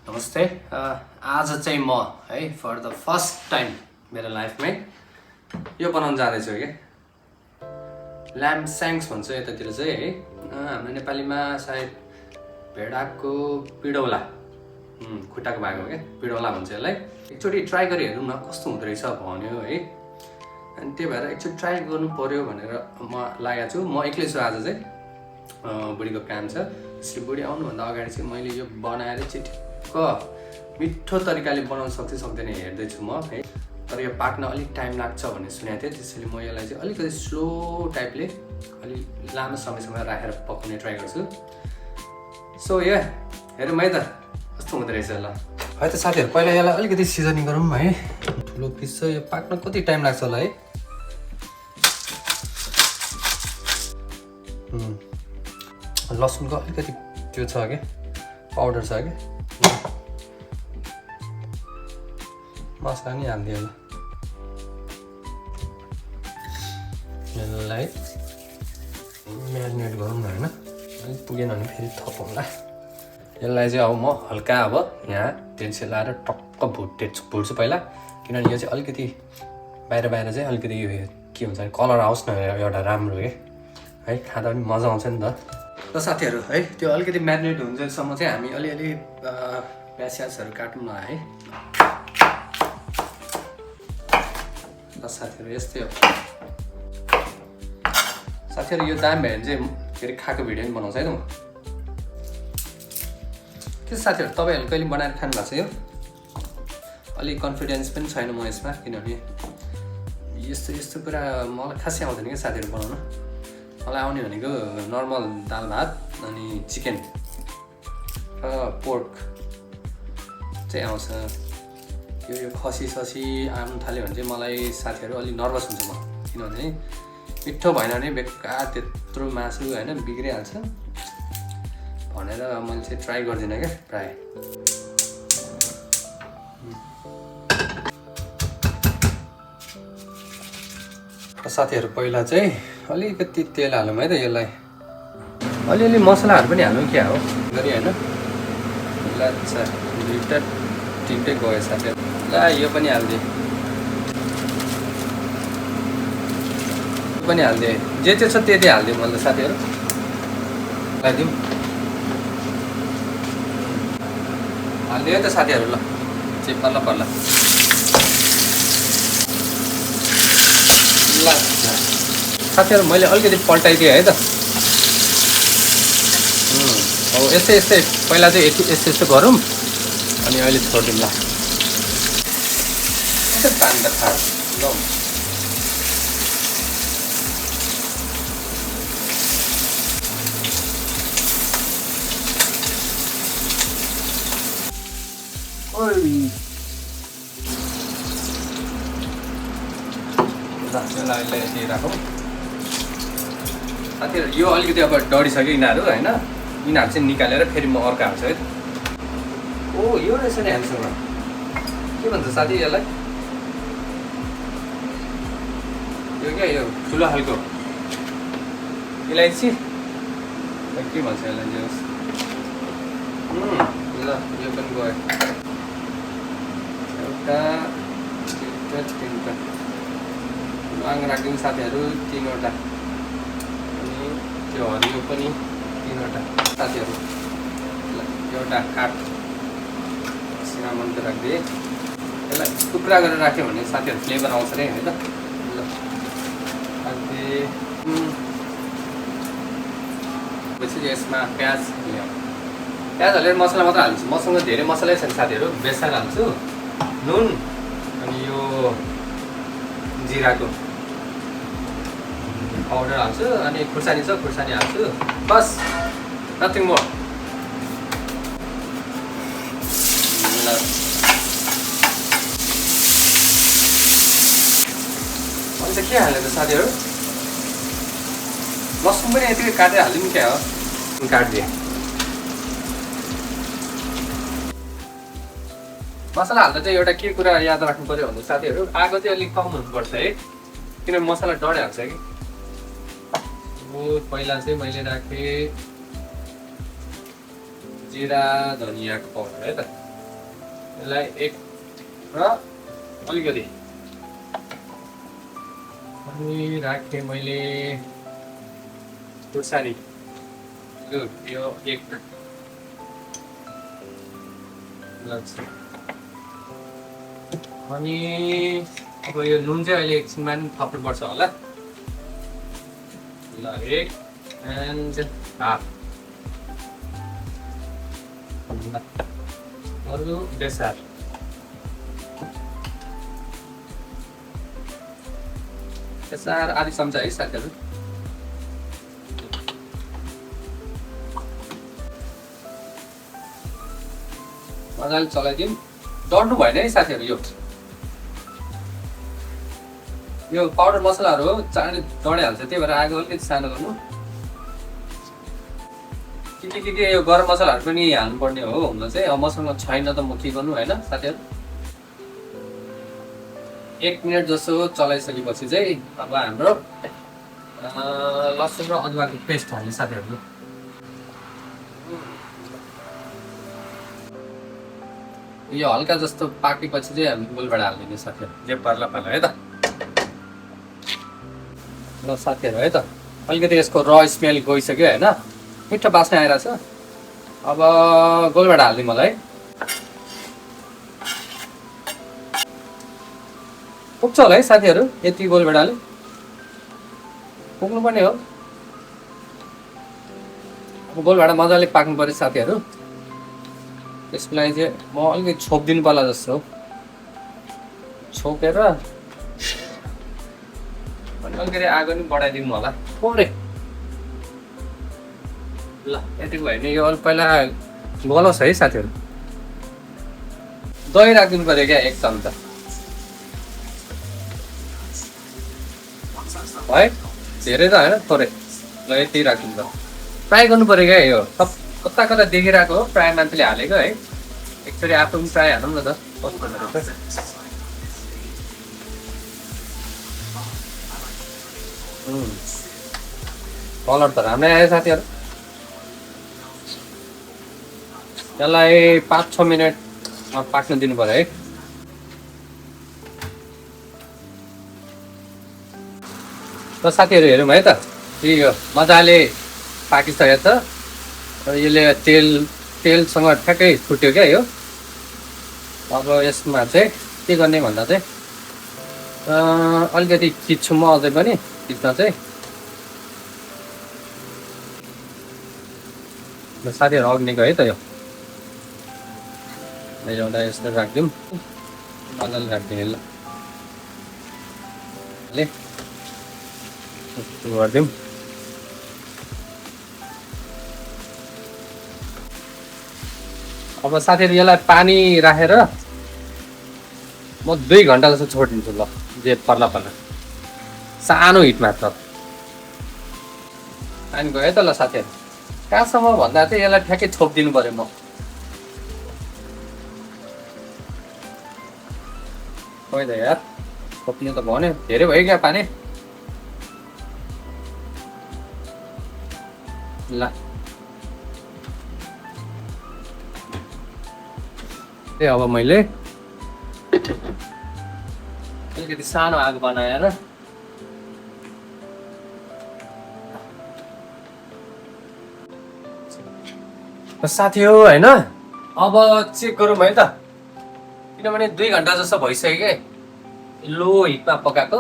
नमस्ते। आज चाहिँ म है फर द फर्स्ट टाइम मेरो लाइफमै यो बनाउन जाँदैछु कि ल्याम्ब स्याङ्क्स भन्छ यतातिर चाहिँ है। हाम्रो नेपालीमा सायद भेडाको पिडौला खुट्टाको भाग हो क्या, पिडौला भन्छ यसलाई। एकचोटि ट्राई गरी हेरौँ न कस्तो हुँदो रहेछ भन्यो है। अनि त्यही भएर एकचोटि ट्राई गर्नु पर्यो भनेर म लागेको छु। म एक्लै छु आज चाहिँ, बुढीको काम छ। त्यसले बुढी आउनुभन्दा अगाडि चाहिँ मैले यो बनाएर चिटिक्क मिठो तरिकाले बनाउन सक्छ सक्दैन हेर्दैछु म है। तर यो पाक्न अलिक टाइम लाग्छ भन्ने सुनेको थिएँ, त्यसैले म यसलाई चाहिँ अलिकति स्लो टाइपले अलिक लामो समयसम्म राखेर पकाउने ट्राई गर्छु। सो यो हेरौँ है त कस्तो हुँदो रहेछ ल। है त साथीहरू, पहिला यसलाई अलिकति सिजनिङ गरौँ है। ठुलो पिस छ, यो पाक्न कति टाइम लाग्छ होला है। लसुनको अलिकति त्यो छ क्या, पाउडर छ क्या। मसला नि हालिदियो ल। यसलाई म्यारिनेट गरौँ न होइन, अलिक पुगेन भने फेरि थपौँला। यसलाई चाहिँ अब म हल्का अब यहाँ तेल सेलाएर टक्क भुट्छु पहिला, किनभने यो चाहिँ अलिकति बाहिर चाहिँ अलिकति के हुन्छ भने कलर आओस् न एउटा राम्रो है, खाँदा पनि मजा आउँछ नि त। ल साथीहरू है, त्यो अलिकति म्यारिनेट हुन्जेलसम्म चाहिँ हामी अलिअलि प्याजहरू काटौँ न है। ल साथीहरू यस्तै हो। साथीहरू यो दाम भयो भने चाहिँ के अरे खाएको भिडियो पनि बनाउँछ है त म। के साथीहरू, तपाईँहरूले कहिले बनाएर खानु भएको छ यो? अलिक कन्फिडेन्स पनि छैन म यसमा, किनभने यस्तो कुरा मलाई खासै आउँदैन क्या साथीहरू बनाउन। मलाई आउने भनेको नर्मल दाल भात अनि चिकन र पोर्क चाहिँ आउँछ। यो खसी आउनु थाल्यो भने चाहिँ मलाई साथीहरू अलिक नर्भस हुन्छ म, किनभने मिठो भएन भने बेकार त्यत्रो मासु होइन बिग्रिहाल्छ भनेर मैले चाहिँ ट्राई गर्दिनँ क्या प्रायः। साथीहरू पहिला चाहिँ अलिकति तेल हालौँ है त, यसलाई अलिअलि मसलाहरू पनि हालौँ क्या हो गरी होइन। लाच्छा दुईवटा टिप्दै गयो साथीहरू। ल यो पनि हालिदिएँ, पनि हालिदिएँ, जे छ त्यति हालिदिउँ मैले त साथीहरू। लगाइदिउँ, हालिदियो त साथीहरू। ल चाहिँ पर्ला ल साथीहरू, मैले अलिकति पल्टाइदिएँ है त। अब यस्तै पहिला चाहिँ यस्तो गरौँ अनि अहिले छोडिदिउँ ल। पानी त खाऊ ल। यसलाई यति राखौँ साथीहरू। यो अलिकति अब डढिसक्यो यिनीहरू होइन, यिनीहरू चाहिँ निकालेर फेरि म अर्को हाल्छु है त। ओ यो रहेछ नि हामीसँग, के भन्छ साथी यसलाई? यो क्या यो ठुलो खालको इलाइची के भन्छ यसलाई? ल यो पनि गयो, एउटा दुईवटा तिनवटा आङ राखिदिउँ साथीहरू, 3वटा। अनि त्यो हरियो पनि 3वटा साथीहरू। ल एउटा काठ सिनामनको राखिदिएँ। यसलाई टुक्रा गरेर राख्यो भने साथीहरू फ्लेभर आउँछ अरे है त। ल राखिदिएँ। पछि यसमा प्याज हालेर मसला मात्र हाल्छु। मसँग धेरै मसलै छैन साथीहरू, बेसार हाल्छु, नुन अनि यो जिराको पाउडर हाल्छु, अनि खुर्सानी छ खुर्सानी हाल्छु, बस नथिङ मोर। अनि चाहिँ के हाल्यो त साथीहरू? लसुन पनि यतिकै काटेर हालिदिउँ क्या हो, काटिदिएँ। मसला हाल्दा चाहिँ एउटा के कुरा याद राख्नु पर्यो भने साथीहरू, आगो चाहिँ अलिक कम हुनुपर्छ है, किनभने मसला डढिहाल्छ कि। पहिला चाहिँ मैले राखेँ जिरा धनियाको पाउडर है त। यसलाई एक र अलिकति अनि राखेँ मैले खुर्सानी यो एक अनि अब यो नुन चाहिँ अहिले एकछिनमा पनि थप्नुपर्छ होला ल एक एन्ड हाफ अरू बेसार बेसार आधी चम्चा है साथीहरू मजाले चलाइदिउँ डढ्नु भएन है साथीहरू यो पाउडर मसलाहरू हो चाँडै डढिहाल्छ त्यही भएर आगो अलिकति सानो गर्नु के यो गरम मसलाहरू पनि हाल्नुपर्ने हो हुन चाहिँ अब मसँग छैन त म के गर्नु होइन साथीहरू 1 मिनट जस्तो चलाइसकेपछि चाहिँ अब हाम्रो लसुन र अदुवाको पेस्ट हाल्ने साथीहरू यो हल्का जस्तो पाकेपछि चाहिँ हामी गोलबाट हालिदिने साथीहरू जे पर्ला पर्ला है त ल साथीहरू है त अलिकति यसको र स्मेल गइसक्यो होइन मिठो बास्ना आइरहेछ अब गोलबाट हालिदिउँ मलाई पुग्छ होला है साथीहरू यति गोलबाट हाले पुग्नुपर्ने हो अब गोलबाट मजाले पाक्नु पर्यो साथीहरू त्यसको लागि चाहिँ म अलिकति छोपिदिनु पर्ला जस्तो हो छोपेर अनि अलिकति आगो पनि बढाइदिउँ होला थोरै ल यतिको भयो भने यो अलिक पहिला गलोस् है साथीहरू दही राखिदिनु पऱ्यो क्या 1 चम्चा है धेरै त होइन थोरै ल यति राखिदिनु त ट्राई गर्नु पऱ्यो क्या यो सब कता कता देखिरहेको हो प्रायः मान्छेले हालेको है एकचोटि आफू पनि ट्राई हालौँ न त कस्तो रहेछ कलर त राम्रै आयो साथीहरू यसलाई 5-6 मिनट पाक्न दिनु पर्यो है त साथीहरू हेरौँ है त यो मजाले पाकिसकेको छ यसले तेलसँग ठ्याक्कै फुट्यो क्या यो अब यसमा चाहिँ के गर्ने भन्दा चाहिँ अलिकति खिच्छु म अझै पनि खिच्न चाहिँ साथीहरू अग्निको है त यो एउटा यस्तो राखिदिउँ मजाले राखिदिउँ ल गरिदिउँ अब साथीहरू यसलाई पानी राखेर म 2 घन्टा जस्तो छोडिदिन्छु ल जे पर्ला पर्ला सानो हिटमा त पानी गयो त ल साथीहरू कहाँसम्म भन्दा चाहिँ यसलाई ठ्याक्कै छोपिदिनु पर्यो म खोइ त यार छोप्नु त भन्यो धेरै भयो क्या पानी ल अब मैले अलिकति सानो आगो बनाएर साथी हो होइन अब चेक गरौँ है त किनभने 2 घन्टा जस्तो भइसक्यो क्या लो हिटमा पकाएको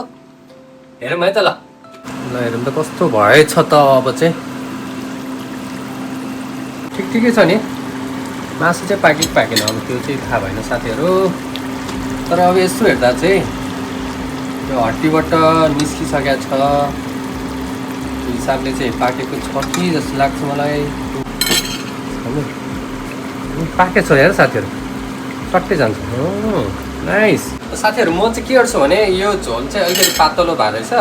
हेरौँ है त ल हेरौँ त कस्तो भएछ त अब चाहिँ ठिकै छ नि मासु चाहिँ पाकेन अब त्यो चाहिँ थाहा भएन साथीहरू तर अब यस्तो हेर्दा चाहिँ यो हड्डीबाट निस्किसकेको छ त्यो हिसाबले चाहिँ पाकेको छ कि जस्तो लाग्छ मलाई पाकेको छ यार साथीहरू सट्टै जान्छ नाइस साथीहरू म चाहिँ के गर्छु भने यो झोल चाहिँ अलिकति पातलो भएर रहेछ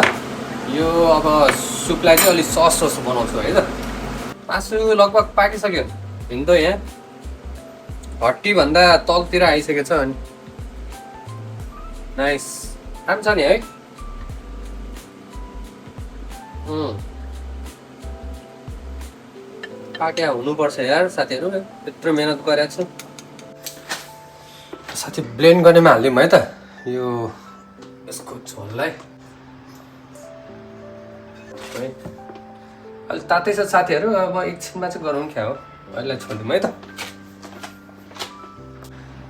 यो अब सुपलाई चाहिँ अलिक सस बनाउँछु है त मासु लगभग पाकिसक्यो हिँड्दो यहाँ हड्डीभन्दा तलतिर आइसकेको छ अनि नाइस आउँछ नि है पाक्या हुनुपर्छ यार साथीहरू यत्रो मेहनत गरेको छु साथी ब्लेन्ड गर्नेमा हालिदिउँ है त यो यसको झोललाई है। अहिले तातै छ साथीहरू, अब एकछिनमा चाहिँ गरौँ क्या हो, अहिले छोडिदिउँ है त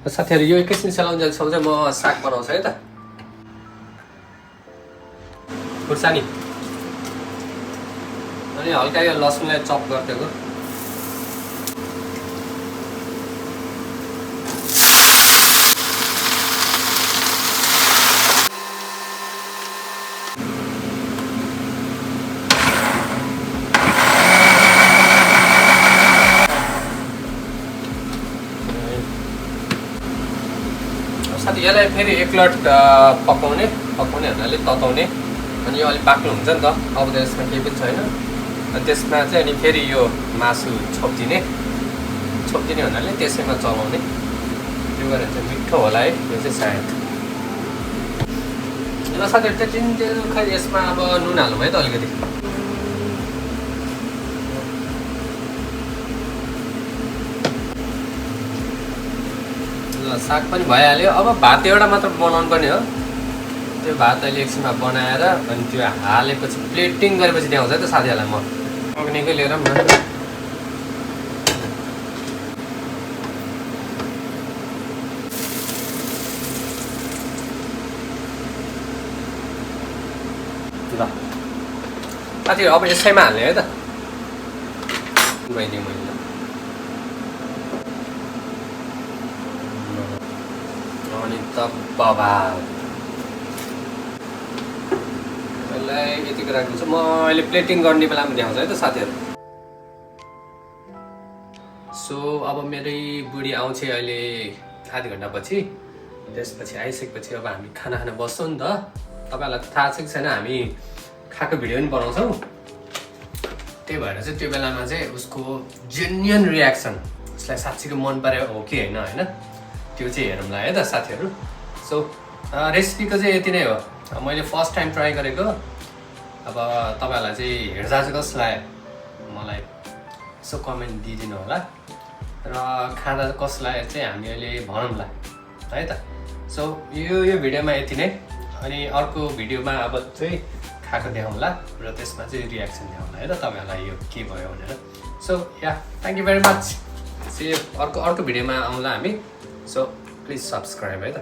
साथीहरू। यो एकैछिन सेलाउन्जेलसम्म चाहिँ म साग बनाउँछु है त। खुर्सानी अनि हल्का यो लसुनलाई चप गरिदिएको। साथी यसलाई फेरि एकलट पकाउने भन्नाले तताउने, अनि यो अलिक बाक्लो हुन्छ नि त। अब त्यसमा केही पनि छैन, अनि त्यसमा चाहिँ अनि फेरि यो मासु छोपिदिने भन्नाले त्यसैमा चलाउने। त्यो गरेर चाहिँ मिठो होला है यो चाहिँ सायद। ल साथीहरू त्यतिन्जेल खै यसमा अब नुन हालौँ है त अलिकति। साग पनि भइहाल्यो। अब भात एउटा मात्र बनाउनु पर्ने हो। त्यो भात अहिले एकछिनमा बनाएर अनि त्यो हालेपछि प्लेटिङ गरेपछि देखाउँछ है त साथीहरूलाई म। अग्निकै लिएर पनि न। ल साथीहरू अब यसैमा हाल्ने है त। मैले अनि त बबाल यसलाई यतिको राख्छु। म अहिले प्लेटिङ गर्ने बेलामा देखाउँछु है त साथीहरू। सो अब मेरै बुढी आउँछ अहिले आधी घन्टा पछि। त्यसपछि आइसकेपछि अब हामी खाना खान बस्छौँ नि त। तपाईँहरूलाई थाहा छ कि छैन, हामी खाएको भिडियो पनि बनाउँछौँ। त्यही भएर चाहिँ त्यो बेलामा चाहिँ उसको जेन्युन रियाक्सन, उसलाई साँच्चीको मन पऱ्यो हो कि होइन त्यो चाहिँ हेरौँला है त साथीहरू। सो रेसिपीको चाहिँ यति नै हो। मैले फर्स्ट टाइम ट्राई गरेको। अब तपाईँहरूलाई चाहिँ हेर्दा चाहिँ कस्तो लाग्यो मलाई यसो कमेन्ट दिइदिनु होला, र खाँदा कस्तो लाग्यो चाहिँ हामी अहिले भनौँला है त। सो यो भिडियोमा यति नै, अनि अर्को भिडियोमा अब चाहिँ खाएको देखाउँला र त्यसमा चाहिँ रियाक्सन देखाउँला है त तपाईँहरूलाई यो के भयो भनेर। So yeah thank you very much. अर्को भिडियोमा आउँला हामी। सो प्लिज सब्सक्राइब है त।